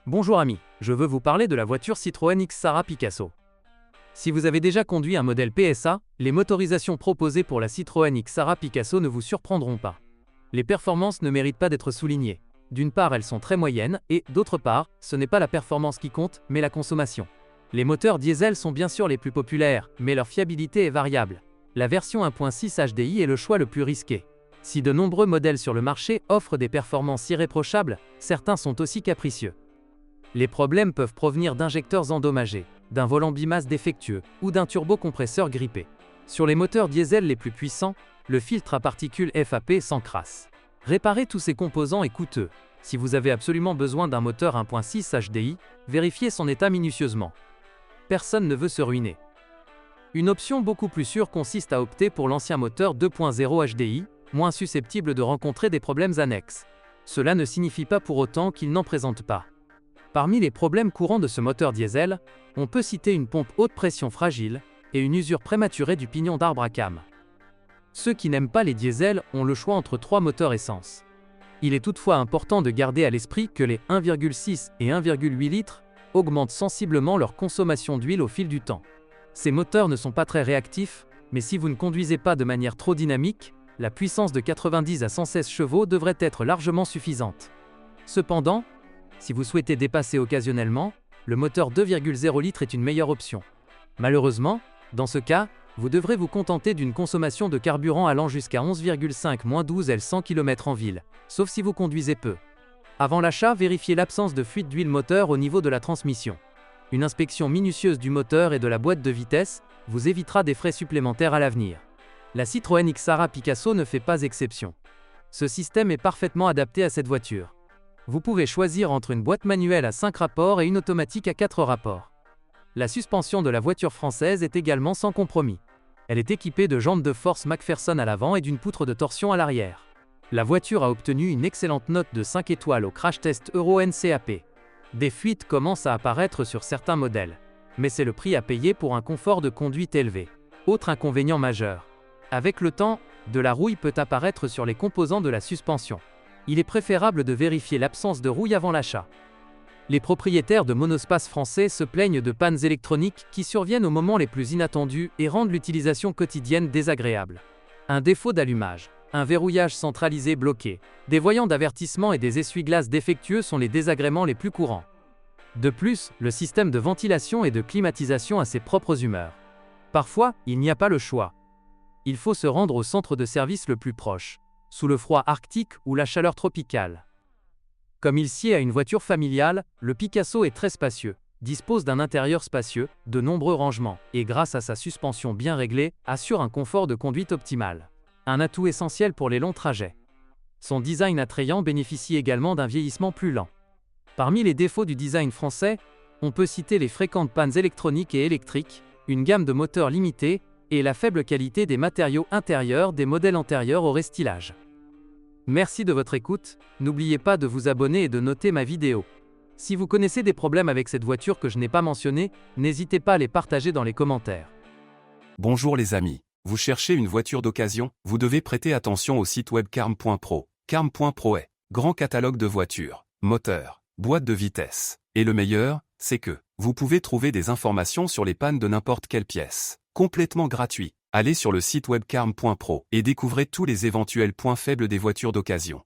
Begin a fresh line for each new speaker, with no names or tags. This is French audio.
Bonjour amis, je veux vous parler de la voiture Citroën Xsara Picasso. Si vous avez déjà conduit un modèle PSA, les motorisations proposées pour la Citroën Xsara Picasso ne vous surprendront pas. Les performances ne méritent pas d'être soulignées. D'une part, elles sont très moyennes, et, d'autre part, ce n'est pas la performance qui compte, mais la consommation. Les moteurs diesel sont bien sûr les plus populaires, mais leur fiabilité est variable. La version 1.6 HDI est le choix le plus risqué. Si de nombreux modèles sur le marché offrent des performances irréprochables, certains sont aussi capricieux. Les problèmes peuvent provenir d'injecteurs endommagés, d'un volant bimasse défectueux ou d'un turbocompresseur grippé. Sur les moteurs diesel les plus puissants, le filtre à particules FAP s'encrasse. Réparer tous ces composants est coûteux. Si vous avez absolument besoin d'un moteur 1.6 HDI, vérifiez son état minutieusement. Personne ne veut se ruiner. Une option beaucoup plus sûre consiste à opter pour l'ancien moteur 2.0 HDI, moins susceptible de rencontrer des problèmes annexes. Cela ne signifie pas pour autant qu'il n'en présente pas. Parmi les problèmes courants de ce moteur diesel, on peut citer une pompe haute pression fragile et une usure prématurée du pignon d'arbre à cames. Ceux qui n'aiment pas les diesels ont le choix entre trois moteurs essence. Il est toutefois important de garder à l'esprit que les 1,6 et 1,8 litres augmentent sensiblement leur consommation d'huile au fil du temps. Ces moteurs ne sont pas très réactifs, mais si vous ne conduisez pas de manière trop dynamique, la puissance de 90 à 116 chevaux devrait être largement suffisante. Cependant, si vous souhaitez dépasser occasionnellement, le moteur 2,0 litres est une meilleure option. Malheureusement, dans ce cas, vous devrez vous contenter d'une consommation de carburant allant jusqu'à 11,5-12 L 100 km en ville, sauf si vous conduisez peu. Avant l'achat, vérifiez l'absence de fuite d'huile moteur au niveau de la transmission. Une inspection minutieuse du moteur et de la boîte de vitesse vous évitera des frais supplémentaires à l'avenir. La Citroën Xsara Picasso ne fait pas exception. Ce système est parfaitement adapté à cette voiture. Vous pouvez choisir entre une boîte manuelle à 5 rapports et une automatique à 4 rapports. La suspension de la voiture française est également sans compromis. Elle est équipée de jantes de force McPherson à l'avant et d'une poutre de torsion à l'arrière. La voiture a obtenu une excellente note de 5 étoiles au crash test Euro NCAP. Des fuites commencent à apparaître sur certains modèles, mais c'est le prix à payer pour un confort de conduite élevé. Autre inconvénient majeur. Avec le temps, de la rouille peut apparaître sur les composants de la suspension. Il est préférable de vérifier l'absence de rouille avant l'achat. Les propriétaires de monospaces français se plaignent de pannes électroniques qui surviennent aux moments les plus inattendus et rendent l'utilisation quotidienne désagréable. Un défaut d'allumage, un verrouillage centralisé bloqué, des voyants d'avertissement et des essuie-glaces défectueux sont les désagréments les plus courants. De plus, le système de ventilation et de climatisation a ses propres humeurs. Parfois, il n'y a pas le choix. Il faut se rendre au centre de service le plus proche, sous le froid arctique ou la chaleur tropicale. Comme il sied à une voiture familiale, le Picasso est très spacieux, dispose d'un intérieur spacieux, de nombreux rangements, et grâce à sa suspension bien réglée, assure un confort de conduite optimal. Un atout essentiel pour les longs trajets. Son design attrayant bénéficie également d'un vieillissement plus lent. Parmi les défauts du design français, on peut citer les fréquentes pannes électroniques et électriques, une gamme de moteurs limitée, et la faible qualité des matériaux intérieurs des modèles antérieurs au restylage. Merci de votre écoute, n'oubliez pas de vous abonner et de noter ma vidéo. Si vous connaissez des problèmes avec cette voiture que je n'ai pas mentionnés, n'hésitez pas à les partager dans les commentaires.
Bonjour les amis, vous cherchez une voiture d'occasion, vous devez prêter attention au site web carm.pro. Carm.pro est grand catalogue de voitures, moteurs, boîtes de vitesse. Et le meilleur, c'est que vous pouvez trouver des informations sur les pannes de n'importe quelle pièce. Complètement gratuit. Allez sur le site web carm.pro et découvrez tous les éventuels points faibles des voitures d'occasion.